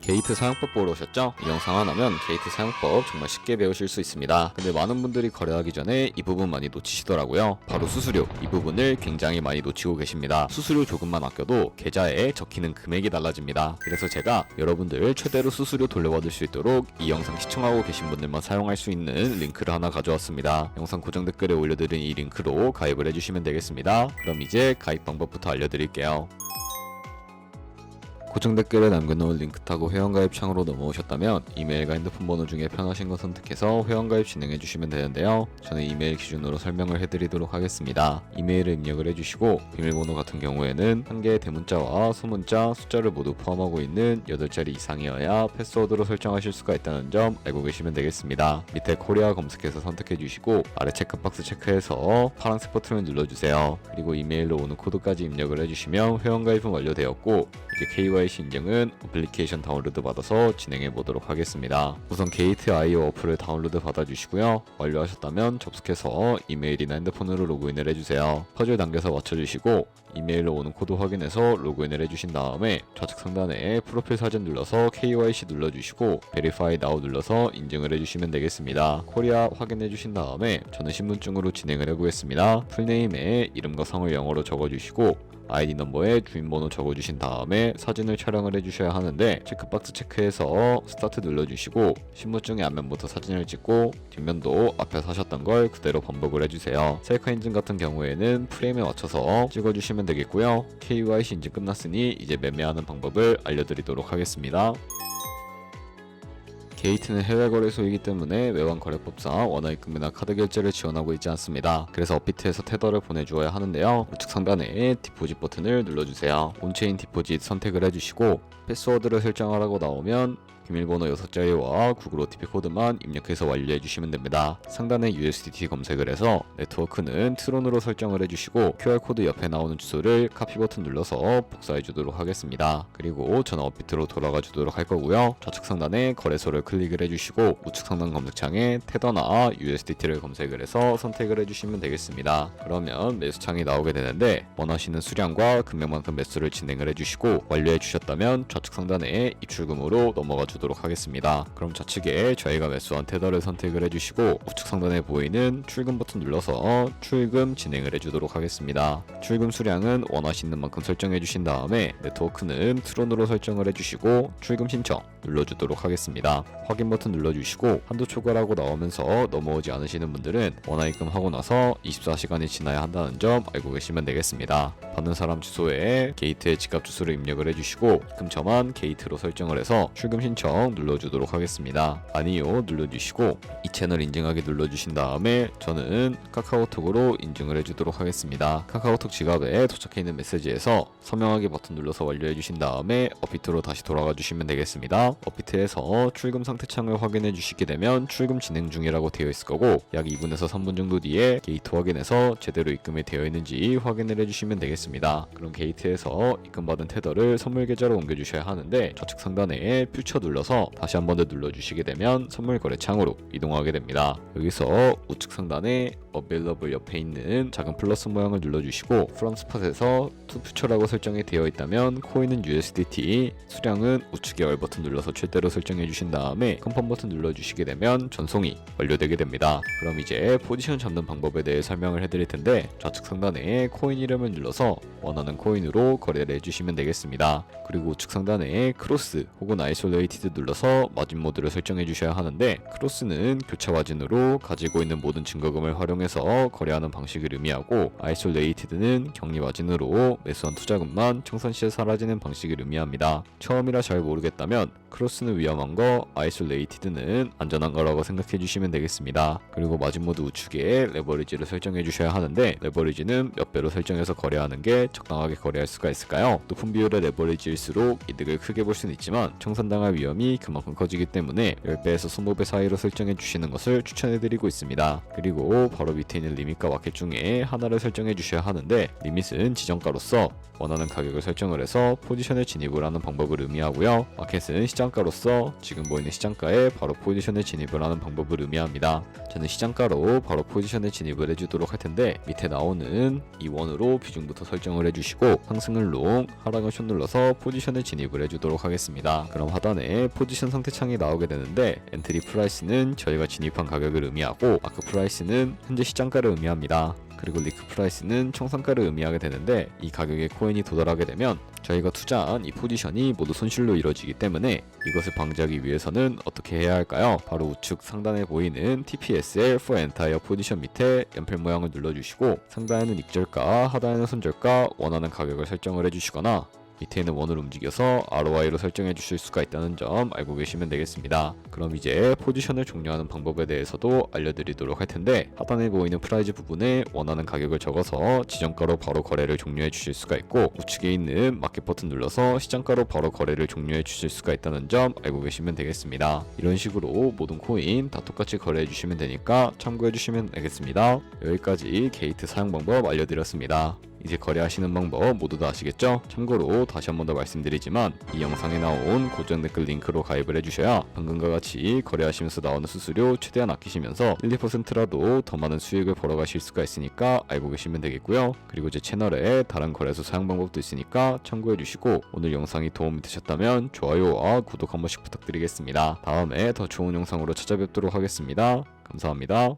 게이트 사용법 보러 오셨죠? 이 영상 하나면 게이트 사용법 정말 쉽게 배우실 수 있습니다. 근데 많은 분들이 거래하기 전에 이 부분 많이 놓치시더라고요. 바로 수수료, 이 부분을 굉장히 많이 놓치고 계십니다. 수수료 조금만 아껴도 계좌에 적히는 금액이 달라집니다. 그래서 제가 여러분들 최대로 수수료 돌려받을 수 있도록 이 영상 시청하고 계신 분들만 사용할 수 있는 링크를 하나 가져왔습니다. 영상 고정 댓글에 올려드린 이 링크로 가입을 해주시면 되겠습니다. 그럼 이제 가입 방법부터 알려드릴게요. 고정 댓글에 남겨놓은 링크 타고 회원가입 창으로 넘어오셨다면 이메일과 핸드폰 번호 중에 편하신 거 선택해서 회원가입 진행해 주시면 되는데요. 저는 이메일 기준으로 설명을 해드리도록 하겠습니다. 이메일을 입력을 해주시고 비밀번호 같은 경우에는 한 개의 대문자와 소문자, 숫자를 모두 포함하고 있는 8자리 이상이어야 패스워드로 설정하실 수가 있다는 점 알고 계시면 되겠습니다. 밑에 코리아 검색해서 선택해 주시고 아래 체크박스 체크해서 파란색 버튼을 눌러주세요. 그리고 이메일로 오는 코드까지 입력을 해주시면 회원가입은 완료되었고 이제 KYC 인증은 어플리케이션 다운로드 받아서 진행해 보도록 하겠습니다. 우선 게이트.io 어플을 다운로드 받아주시고요. 완료하셨다면 접속해서 이메일이나 핸드폰으로 로그인을 해주세요. 퍼즐 당겨서 맞춰주시고 이메일로 오는 코드 확인해서 로그인을 해주신 다음에 좌측 상단에 프로필 사진 눌러서 KYC 눌러주시고 Verify Now 눌러서 인증을 해주시면 되겠습니다. 코리아 확인해주신 다음에 저는 신분증으로 진행을 해보겠습니다. 풀네임에 이름과 성을 영어로 적어주시고 아이디 넘버에 주민번호 적어주신 다음에 사진을 촬영을 해주셔야 하는데 체크박스 체크해서 스타트 눌러주시고 신분증의 앞면부터 사진을 찍고 뒷면도 앞에서 하셨던 걸 그대로 반복을 해주세요. 셀카 인증 같은 경우에는 프레임에 맞춰서 찍어주시면 되겠고요. KYC 인증 끝났으니 이제 매매하는 방법을 알려드리도록 하겠습니다. 게이트는 해외 거래소이기 때문에 외환 거래법상 원화 입금이나 카드 결제를 지원하고 있지 않습니다. 그래서 업비트에서 테더를 보내주어야 하는데요. 우측 상단에 디포짓 버튼을 눌러주세요. 온체인 디포짓 선택을 해주시고 패스워드를 설정하라고 나오면 비밀번호 6자리와 구글 OTP 코드만 입력해서 완료해주시면 됩니다. 상단에 USDT 검색을 해서 네트워크는 트론으로 설정을 해주시고 QR코드 옆에 나오는 주소를 카피 버튼 눌러서 복사해 주도록 하겠습니다. 그리고 저는 업비트로 돌아가 주도록 할 거고요. 좌측 상단에 거래소를 클릭을 해주시고 우측 상단 검색창에 테더나 USDT를 검색을 해서 선택을 해주시면 되겠습니다. 그러면 매수창이 나오게 되는데 원하시는 수량과 금액만큼 매수를 진행을 해주시고 완료해 주셨다면 좌측 상단에 입출금으로 넘어가 도록 하겠습니다. 그럼 좌측에 저희가 매수한 테더를 선택을 해주시고 우측 상단에 보이는 출금 버튼 눌러서 출금 진행을 해주도록 하겠습니다. 출금 수량은 원하시는 만큼 설정해 주신 다음에 네트워크는 트론으로 설정을 해주시고 출금 신청 눌러주도록 하겠습니다. 확인 버튼 눌러주시고 한도 초과라고 나오면서 넘어오지 않으시는 분들은 원화 입금하고 나서 24시간이 지나야 한다는 점 알고 계시면 되겠습니다. 받는 사람 주소에 게이트의 지갑 주소를 입력을 해주시고 입금처만 게이트로 설정을 해서 출금 신청 눌러주도록 하겠습니다. 아니요 눌러주시고 이 채널 인증하기 눌러주신 다음에 저는 카카오톡으로 인증을 해주도록 하겠습니다. 카카오톡 지갑에 도착해 있는 메시지에서 서명하기 버튼 눌러서 완료해 주신 다음에 업비트로 다시 돌아가 주시면 되겠습니다. 업비트에서 출금 상태 창을 확인해 주시게 되면 출금 진행 중이라고 되어 있을 거고 약 2분에서 3분 정도 뒤에 게이트 확인해서 제대로 입금이 되어 있는지 확인을 해주시면 되겠습니다. 그럼 게이트에서 입금받은 테더를 선물 계좌로 옮겨 주셔야 하는데 좌측 상단에 퓨처 눌러서 다시 한 번 더 눌러주시게 되면 선물 거래 창으로 이동하게 됩니다. 여기서 우측 상단에 Available 옆에 있는 작은 플러스 모양을 눌러주시고 From Spot에서 To Future라고 설정이 되어 있다면 코인은 USDT, 수량은 우측에 열 버튼 눌러서 최대로 설정해 주신 다음에 컨펌 버튼 눌러주시게 되면 전송이 완료되게 됩니다. 그럼 이제 포지션 잡는 방법에 대해 설명을 해드릴 텐데 좌측 상단에 코인 이름을 눌러서 원하는 코인으로 거래를 해주시면 되겠습니다. 그리고 우측 상단에 크로스 혹은 아이솔레이티드 눌러서 마진 모드를 설정해 주셔야 하는데 크로스는 교차 마진으로 가지고 있는 모든 증거금을 활용해서 거래하는 방식을 의미하고 아이솔레이티드는 격리 마진으로 매수한 투자금만 청산 시에 사라지는 방식을 의미합니다. 처음이라 잘 모르겠다면 크로스는 위험한 거, 아이솔레이티드는 안전한 거라고 생각해 주시면 되겠습니다. 그리고 마진 모드 우측에 레버리지를 설정해 주셔야 하는데 레버리지는 몇 배로 설정해서 거래하는 게 적당하게 거래할 수가 있을까요? 높은 비율의 레버리지일수록 이득을 크게 볼 수는 있지만 청산당할 위험이 그만큼 커지기 때문에 10배에서 20배 사이로 설정해 주시는 것을 추천해 드리고 있습니다. 그리고 바로 밑에 있는 리밋과 마켓 중에 하나를 설정해 주셔야 하는데 리밋은 지정가로서 원하는 가격을 설정을 해서 포지션에 진입을 하는 방법을 의미하고요. 마켓은 시장가로서 지금 보이는 시장가에 바로 포지션에 진입을 하는 방법을 의미합니다. 저는 시장가로 바로 포지션에 진입을 해주도록 할 텐데, 밑에 나오는 이 원으로 비중부터 설정을 해주시고 상승을 롱, 하락을 숏 눌러서 포지션에 진입을 해주도록 하겠습니다. 그럼 하단에 포지션 상태 창이 나오게 되는데, 엔트리 프라이스는 저희가 진입한 가격을 의미하고, 마크 프라이스는 현재 시장가를 의미합니다. 그리고 리크 프라이스는 청산가를 의미하게 되는데, 이 가격에 코인이 도달하게 되면 저희가 투자한 이 포지션이 모두 손실로 이루어지기 때문에 이것을 방지하기 위해서는 어떻게 해야 할까요? 바로 우측 상단에 보이는 TPSL for Entire 포지션 밑에 연필 모양을 눌러주시고, 상단에는 익절가, 하단에는 손절가, 원하는 가격을 설정을 해주시거나 밑에 있는 원을 움직여서 ROI로 설정해 주실 수가 있다는 점 알고 계시면 되겠습니다. 그럼 이제 포지션을 종료하는 방법에 대해서도 알려드리도록 할 텐데, 하단에 보이는 프라이즈 부분에 원하는 가격을 적어서 지정가로 바로 거래를 종료해 주실 수가 있고, 우측에 있는 마켓 버튼 눌러서 시장가로 바로 거래를 종료해 주실 수가 있다는 점 알고 계시면 되겠습니다. 이런 식으로 모든 코인 다 똑같이 거래해 주시면 되니까 참고해 주시면 되겠습니다. 여기까지 게이트 사용 방법 알려드렸습니다. 이제 거래하시는 방법 모두 다 아시겠죠? 참고로 다시 한 번 더 말씀드리지만, 이 영상에 나온 고정 댓글 링크로 가입을 해주셔야 방금과 같이 거래하시면서 나오는 수수료 최대한 아끼시면서 1, 2%라도 더 많은 수익을 벌어가실 수가 있으니까 알고 계시면 되겠고요. 그리고 제 채널에 다른 거래소 사용 방법도 있으니까 참고해주시고, 오늘 영상이 도움이 되셨다면 좋아요와 구독 한 번씩 부탁드리겠습니다. 다음에 더 좋은 영상으로 찾아뵙도록 하겠습니다. 감사합니다.